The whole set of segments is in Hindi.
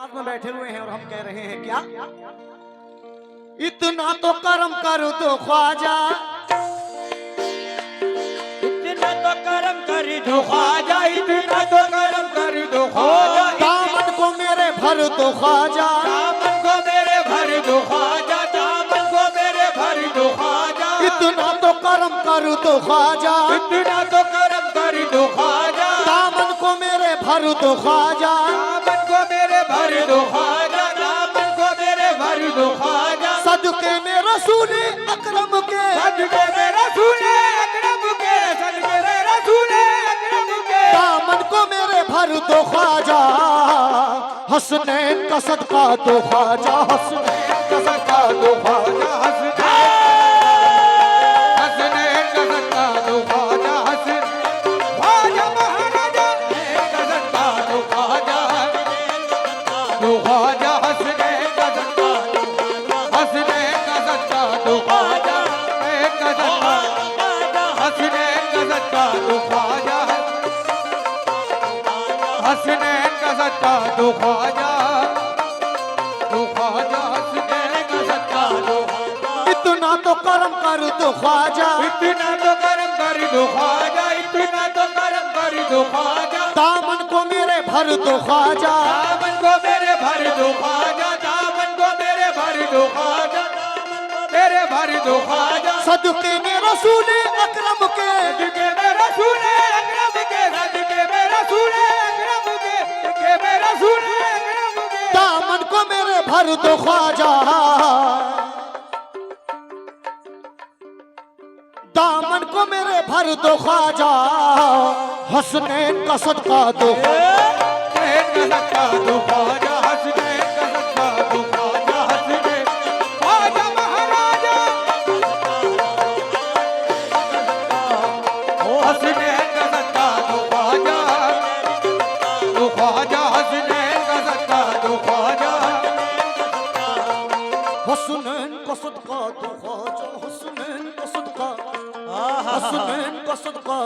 पास में बैठे हुए हैं और हम कह रहे हैं क्या, इतना तो कर्म कर दो ख्वाजा, इतना तो कर्म कर दो ख्वाजा, इतना तो कर्म कर दो ख्वाजा, दामन को मेरे भर दो ख्वाजा, दामन को मेरे भर दो ख्वाजा, दामन को मेरे भर दो ख्वाजा, इतना तो कर्म कर दो ख्वाजा, इतना तो कर्म कर दो ख्वाजा, दामन को मेरे भर दो ख्वाजा, दामन को मेरे भर दो ख्वाजा, दामन को मेरे भर दो ख्वाजा, सदके में रसूल अकरम के, सदके में रसूल अकरम के, सदके में रसूल अकरम के, दामन को मेरे भर दो ख्वाजा, हसनैन का सदका दो ख्वाजा, हसनैन का सदका दो ख्वाजा, हसनैन का सदका दो ख्वाजा, ख्वाजा महाराजा का सदका दो ख्वाजा, दो ख्वाजा हसनैन का सदका, हसनैन का सदका दो ख्वाजा, एक का सदका हसनैन का सदका दो ख्वाजा, हसनैन का सदका दो ख्वाजा, दो ख्वाजा हसनैन का सदका दो, इतना तो कर्म कर दो ख्वाजा, इतना तो कर्म कर दो ख्वाजा, इतना तो कर्म कर दो ख्वाजा, दामन को मेरे भर दो ख्वाजा, दामन को मेरे भर दो ख्वाजा, दामन को मेरे भर दो ख्वाजा, मेरे भर दो ख्वाजा, सदके में रसूल अकरम के, सदके में रसूल अकरम के, सदके में रसूल अकरम के, सदके में रसूल अकरम के, दामन को मेरे भर दो ख्वाजा, दामन को मेरे भर दो ख्वाजा, हसनैन का सदका दो, हसनैन का सदका दो ख्वाजा, हसनैन का सदका दो ख्वाजा, हसनैन ख्वाजा महाराजा, हसनैन का सदका दो ख्वाजा, दो ख्वाजा हसनैन का सदका दो ख्वाजा, हसनैन का सदका दो ख्वाजा, हसनैन का सदका, हसनैन का सदका,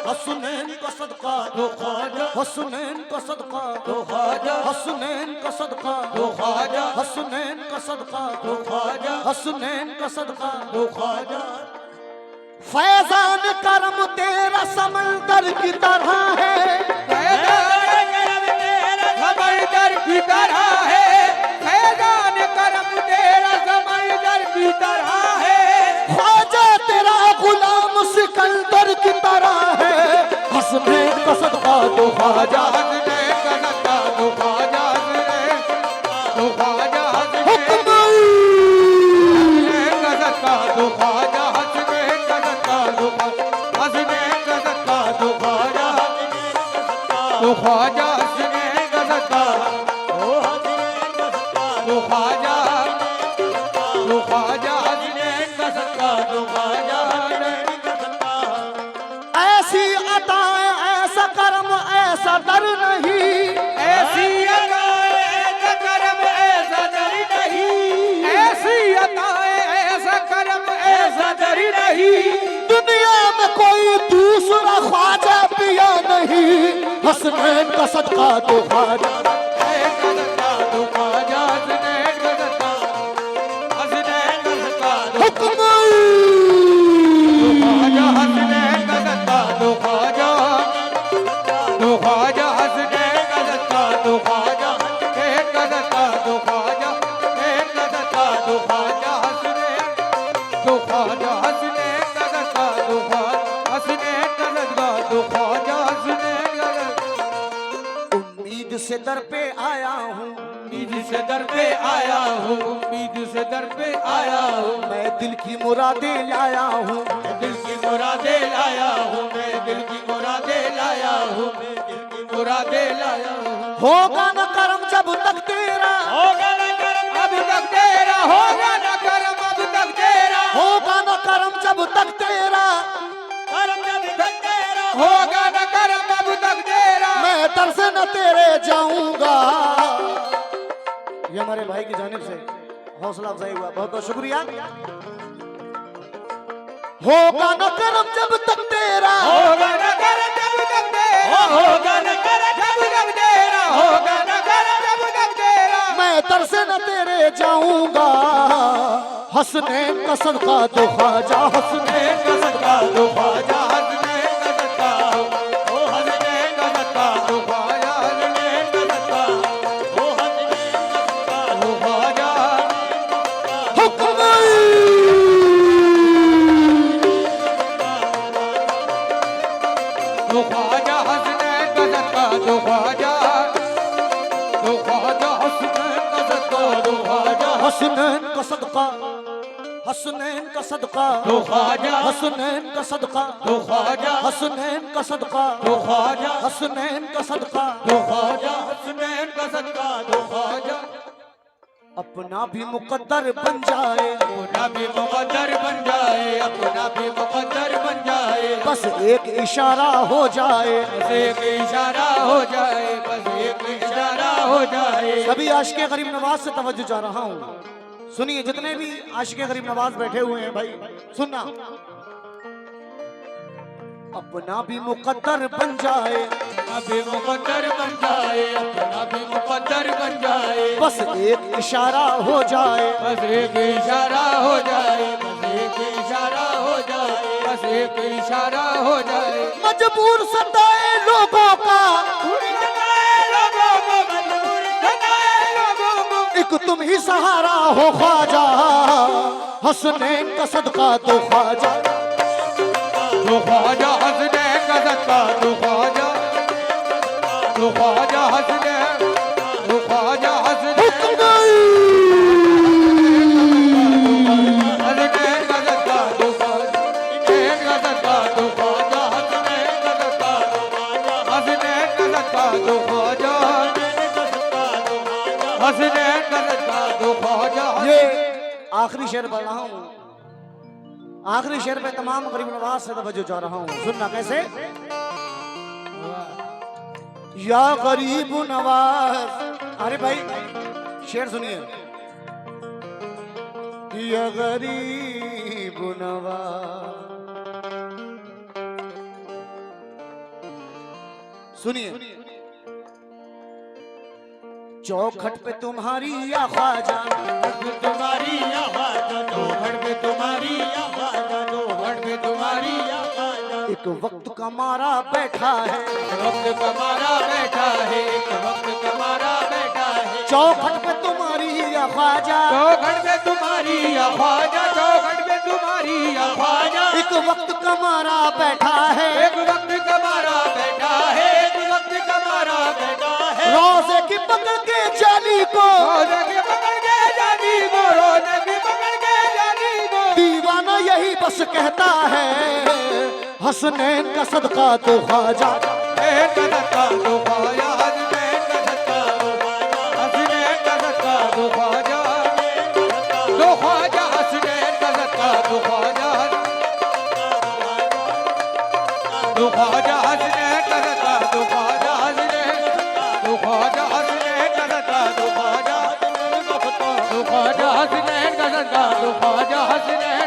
हसनैन का सदका दो ख्वाजा, हसनैन का सदका, दो ख्वाजा, हसनैन का सदका, दो ख्वाजा, हसनैन का सदका, दो ख्वाजा, हसनैन का सदका, दो ख्वाजा, फैजान करम तेरा समंदर की तरह है, फैजान करम तेरा समंदर की तरह है, फैजान करम तेरा समंदर की तरह है, ख्वाजा तेरा गुलाम सिकंदर की तरह है, हसनैन का सदका दो ख्वाजा, हसनैन का सदका दो ख्वाजा, हसनैन दो ख्वाजा, हुक्म हसनैन का सदका दो ख्वाजा, हसनैन का सदका दो ख्वाजा, हसनैन का सदका दो ख्वाजा, दो ख्वाजा हसनैन का सदका, दो ख्वाजा, दो ख्वाजा हसनैन का सदका, दो ख्वाजा हसनैन का सदका, ऐसी अताएं ऐसा कर्म ऐसा दर नहीं, ऐसी अदाएं ऐसा कर्म ऐसा दर नहीं, ऐसी अदाएं ऐसा कर्म ऐसा दर नहीं, दुनिया में कोई दूसरा ख्वाजा पिया नहीं, हसनैन का सदका दो ख्वाजा, हसनैन का सदका दो ख्वाजा, हसनैन का सदका, हसनैन का सदका दो हुक्म ख्वाजा, हसनैन का सदका दो ख्वाजा, दो ख्वाजा हसनैन का सदका दो ख्वाजा, हसनैन का सदका दो ख्वाजा, हसनैन का सदका दो ख्वाजा, हसनैन दो ख्वाजा, हसनैन का सदका दो ख्वाजा, हसनैन का सदका दो ख्वाजा, हसनैन का सदका, उम्मीद से दर पे आया हूँ, उम्मीद से दर पे आया हूँ, उम्मीद से दर पे आया हूँ, मैं दिल की मुरादें लाया हूँ, दिल की मुरादे लाया हूँ, मैं दिल की मुरादे लाया हूँ, मैं दिल की मुरादे लाया हूँ, होगा न कर्म जब तक तेरा, होगा न कर्म अब तक तेरा, होगा न कर्म अब तक तेरा, होगा न कर्म जब तक तेरा, कर्म जब तक तेरा, होगा न कर्म अब तक तेरा, मैं दर से न तेरे जाऊंगा। ये हमारे भाई की जानिब से हौसला अफजाई हुआ, बहुत बहुत शुक्रिया। होगा न कर्म जब तक तेरा, होगा न कर्म जब तक तेरा, होगा न कर्म जब तक तेरा, होगा न कर्म जब तक दर से न तेरे जाऊंगा, हसनैन का सदका दो ख्वाजा, हसनैन का सदका दो ख्वाजा, हसनैन का सदका ओ हसनैन का सदका दो ख्वाजा, हसनैन का सदका ओ हसनैन का सदका दो ख्वाजा। हुक्म दो ख्वाजा हसनैन का सदका दो ख्वाजा, दो ख्वाजा हसनैन का सदका दो ख्वाजा, हसनैन का सदका, हसनैन का सदका दो ख्वाजा, हसनैन का सदका दो ख्वाजा, हसनैन का सदका दो ख्वाजा, हसनैन का सदका दो ख्वाजा, हसनैन का सदका दो ख्वाजा। अपना भी मुकद्दर बन जाए, अपना भी मुकद्दर बन जाए, अपना भी मुकद्दर बन जाए, बस एक इशारा हो जाए, बस एक इशारा हो जाए, बस एक इशारा हो जाए। सभी आशिक़े गरीब नवाज से तवज्जो चाह रहा हूँ, सुनिए जितने भी आशिक़े गरीब नवाज बैठे हुए हैं भाई सुनना। अपना भी मुकद्दर बन जाए, अभी मुकद्दर बन जाए, अपना भी मुकद्दर बन जाए, बस एक इशारा हो जाए, बस एक इशारा हो जाए, बस एक इशारा हो जाए, बस एक इशारा हो जाए। मजबूर सताए लोगों का एक तुम ही सहारा हो ख्वाजा, हसनैन का सदका दो ख्वाजा, दो ख्वाजा हसनैन का सदका दो ख्वाजा, दो ख्वाजा हसनैन, दो ख्वाजा हसनैन, हसनैन का सदका दो ख्वाजा, हसनैन का सदका दो ख्वाजा, हसनैन का सदका दो ख्वाजा, हसनैन का सदका दो ख्वाजा, हसनैन का सदका दो ख्वाजा। ये आखिरी शेर पढ़ रहा हूँ, आखिरी शेर पे तमाम गरीब नवाज से तवज्जो चाह रहा हूँ, सुनना कैसे। या गरीब नवाज, अरे भाई शेर सुनिए। या गरीब नवाज, सुनिए। चौखट पे तुम्हारी या ख्वाजा, तुम्हारी या ख्वाजा, चौखट पे तुम्हारी या ख्वाजा, चौखट पे तुम्हारी या ख्वाजा। एक वक्त का मारा बैठा है, वक्त का मारा बैठा है, एक वक्त का मारा बैठा है, चौखट पे तुम्हारी या ख्वाजा, चौखट पे तुम्हारी या ख्वाजा, चौखट पे तुम्हारी या ख्वाजा। एक वक्त का मारा बैठा है, एक वक्त का मारा बैठा है, एक वक्त का मारा बैठा है। रोज़े की पकड़ के जाली को, रोज़े की पकड़ के जाली को, रोज़े की पकड़ के जाली को। दीवाना यही बस कहता है, हसनैन का सदका दो ख्वाजा, हसनैन का सदका दो ख्वाजा, हसनैन का सदका दो ख्वाजा, हसनैन का सदका दो ख्वाजा, दो ख्वाजा, हसनैन का सदका दो ख्वाजा, दो ख्वाजा, हसनैन का सदका दो ख्वाजा, हसनैन, दो ख्वाजा, हसनैन का सदका दो ख्वाजा, दो ख्वाजा, हसनैन का सदका दो ख्वाजा, हसनैन